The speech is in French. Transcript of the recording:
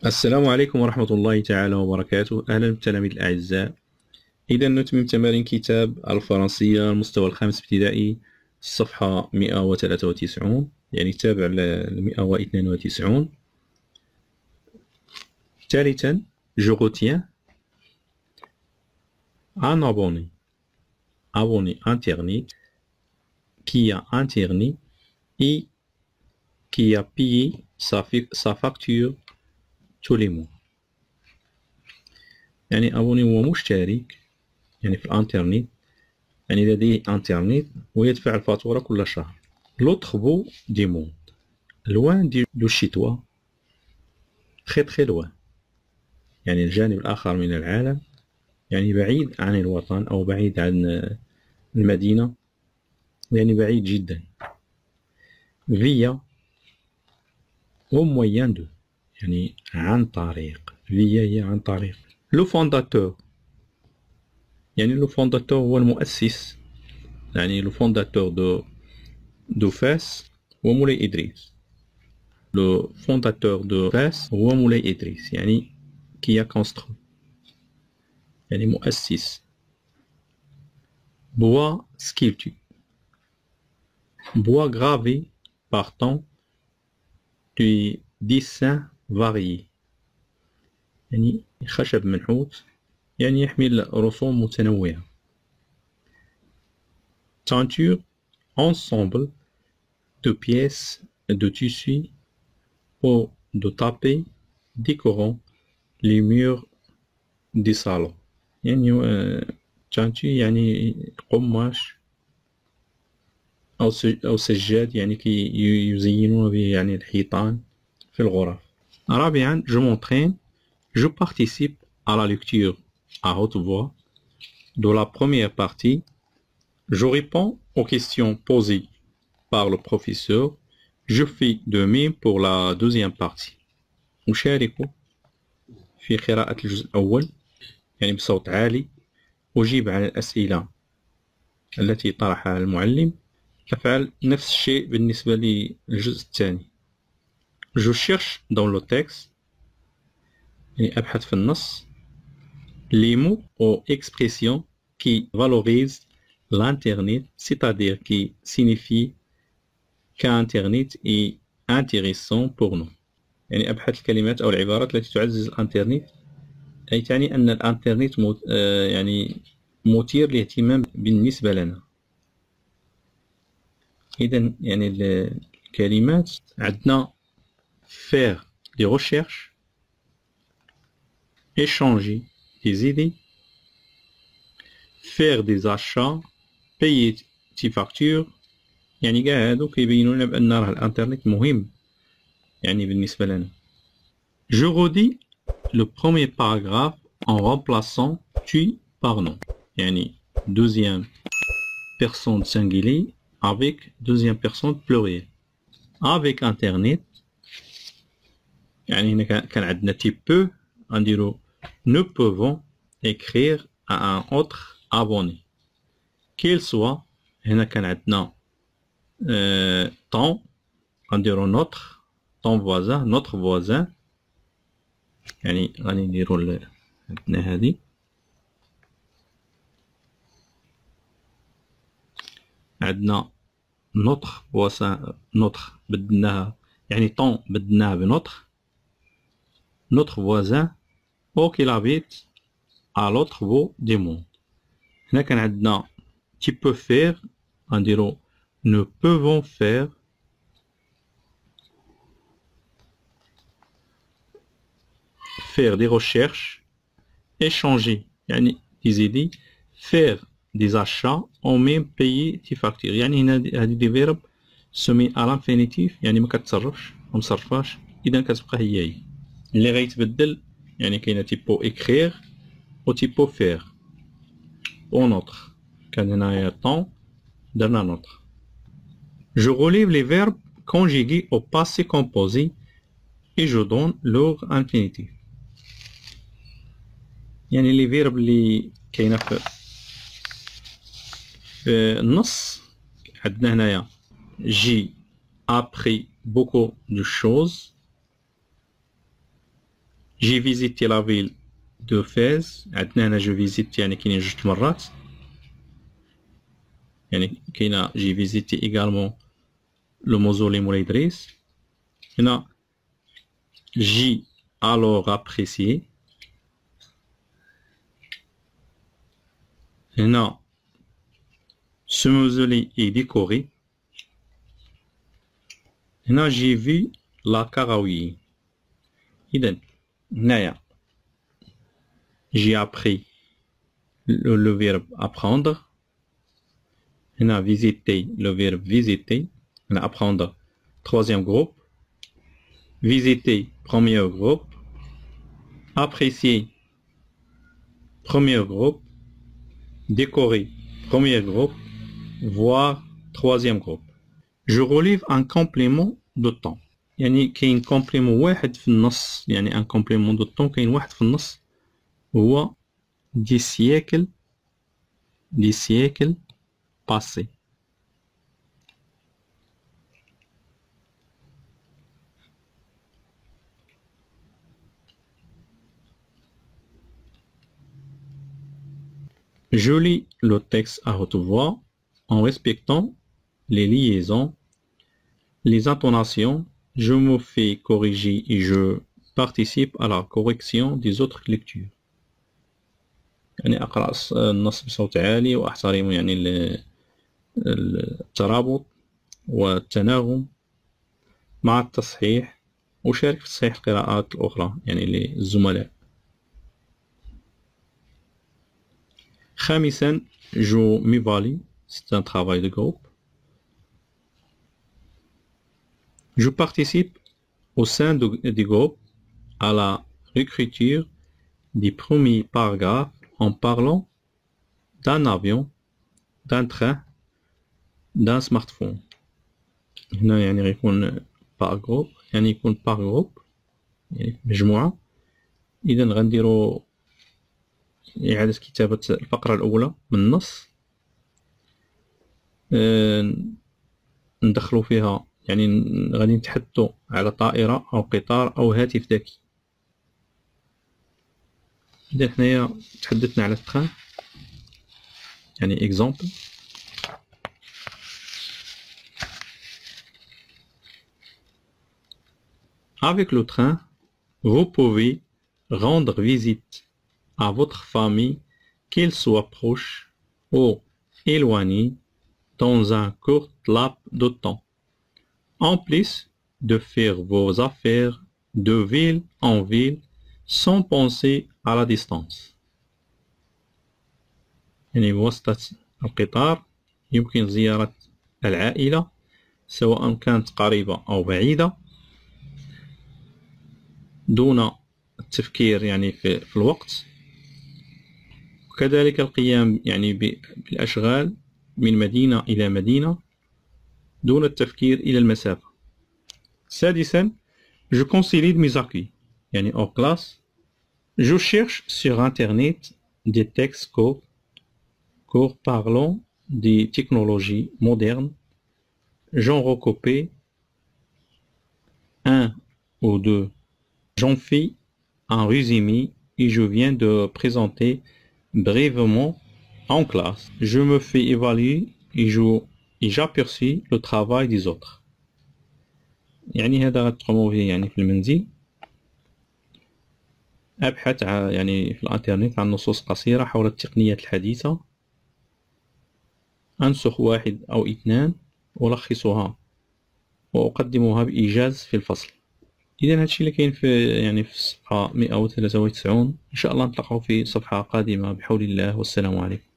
السلام عليكم ورحمة الله تعالى وبركاته. أهلا بالتلاميذ الأعزاء. إذا نتمم تمارين كتاب الفرنسية المستوى الخامس ابتدائي الصفحة 193، يعني تابع ل 192. ثالثا je retiens un abonné internet qui a internet et qui a payé sa facture tous les mois. يعني abonné هو مشترك يعني في الانترنت، يعني لديه انترنت ويدفع الفاتورة كل شهر. L'autre bout du monde, loin de chez toi, très très loin، يعني الجانب الآخر من العالم، يعني بعيد عن الوطن أو بعيد عن المدينة، يعني بعيد جدا. via au moyen de، يعني عن طريق، via هي عن طريق. le fondateur، يعني le fondateur هو المؤسس، يعني le fondateur de FAS هو مولاي إدريس. le fondateur de FAS هو مولاي إدريس، يعني qui a construit، يعني مؤسس. bois sculpté، bois gravé partant du dessin varié، يعني خشب منحوت، يعني يحمل رسوم متنوعة. teinture ensemble de pièces de tissu ou de tapis décorant les murs des salons، يعني teinture يعني قماش أو سجاد، يعني كي يزينون به يعني الحيطان في الغرف. رابعا je m'entraîne، je participe à la lecture à haute voix de la première partie. Je réponds aux questions posées par le professeur. Je fais de même pour la deuxième partie. أشارك في قراءة الجزء الأول يعني بصوت عالي، أجيب على الأسئلة التي طرحها المعلم، أفعل نفس الشيء بالنسبة للجزء الثاني. Je cherche dans le texte، يعني أبحث في النص، les mots ou expressions qui valorisent l'Internet، c'est-à-dire qui signifient qu'Internet est intéressant pour nous. يعني أبحث الكلمات أو العبارات التي تعزز الإنترنت، أي تعني أن الإنترنت يعني مثير للاهتمام بالنسبة لنا. إذن يعني الكلمات عندنا faire des recherches، échanger des idées، faire des achats، payer tes factures، يعني كاع هادو كيبينوا لنا بأن راه الإنترنت مهم يعني بالنسبة لنا. Je redis le premier paragraphe en remplaçant tu par non، يعني deuxième personne singulier avec deuxième personne pluriel. avec internet، يعني هنا كان عندنا تي بو، غنديرو nous pouvons écrire à un autre abonné qu'il soit، هنا كان عندنا ton، غنديرو notre ton voisin notre voisin، يعني غادي نديرو عندنا هذه عندنا notre voisin notre بدلناها، يعني ton بدلناها بنوتر notre voisin ou qu'il habite à l'autre bout du monde. هنا كان عندنا tu peux faire، غنديرو nous pouvons faire، faire des recherches، échanger يعني des idées، faire des achats ou même payer tes factures. يعني هنا هذه دي فيرب سمي à l'infinitif، يعني ما كتصرفش ما مصرفاش، اذا كتبقى هي اللي غيتبدل. يعني كاينه تيبو écrire و تيبو faire ou notre، كان هنايا temps درنا notre. Je relève les verbes conjugués au passé composé et je donne leur infinitif. يعني لي فيرب اللي كاينه في النص عندنا هنايا j'ai appris beaucoup de choses، j'ai visité la ville de Fès. عندنا هنا je visite يعني كاينين جوج مرات. يعني كاينه j'ai visité également le mausolée Moulay Idriss. هنا j'ai alors apprécié. هنا ce mausolée est décoré. هنا j'ai vu la Karaoui. إذن هنايا j'ai appris le verbe apprendre. هنا visiter le verbe visiter. هنا apprendre troisième groupe. Visiter premier groupe. Apprécier premier groupe. Décorer premier groupe. Voir troisième groupe. Je relève un complément de temps. يعني كاين complément واحد في النص. يعني un complément de temps كاين واحد في النص هو des siècles passés. Je lis le texte à haute voix en respectant les liaisons, les intonations. Je me fais corriger et je participe à la correction des autres lectures. يعني أقرأ النص بصوت عالي وأحترم يعني الترابط والتناغم مع التصحيح، وشارك في تصحيح القراءات الأخرى يعني للزملاء. خامسا je m'évalue. C'est un travail de groupe. Je participe au sein du groupe à la réécriture des premiers paragraphes en parlant d'un avion, d'un train, d'un smartphone. هنا يعني غيكون par groupe، يعني يكون par groupe يعني مجموعة. إذا غنديرو إعادة كتابة الفقرة الأولى من النص، ندخلو فيها يعني غادي نتحدثوا على طائرة أو قطار أو هاتف ذكي. إذا حنايا تحدثنا على التران يعني exemple. Avec le train, vous pouvez rendre visite à votre famille, qu'elle soit proche ou éloignée, dans un court laps de temps, en plus de faire vos affaires de ville en ville sans penser à la distance. يعني بواسطة القطار يمكن زيارة العائلة سواء كانت قريبة أو بعيدة دون التفكير يعني في الوقت، وكذلك القيام يعني بالأشغال من مدينة إلى مدينة دون التفكير إلى المسافة. سادسا je consolide mes acquis. يعني en classe je cherche sur internet des textes courts parlant des technologies modernes. J'en recopie un ou deux. J'en fais un résumé et je viens de présenter brièvement en classe. Je me fais évaluer et j'aperçois le travail des autres. يعني هذا غتقوموا به يعني في المنزل. أبحث يعني في الانترنت عن نصوص قصيرة حول التقنيات الحديثة، أنسخ واحد أو اثنان ألخصها وأقدمها بإيجاز في الفصل. إذا هادشي اللي كاين في الصفحة 193. إن شاء الله نتلاقاو في صفحة قادمة بحول الله، والسلام عليكم.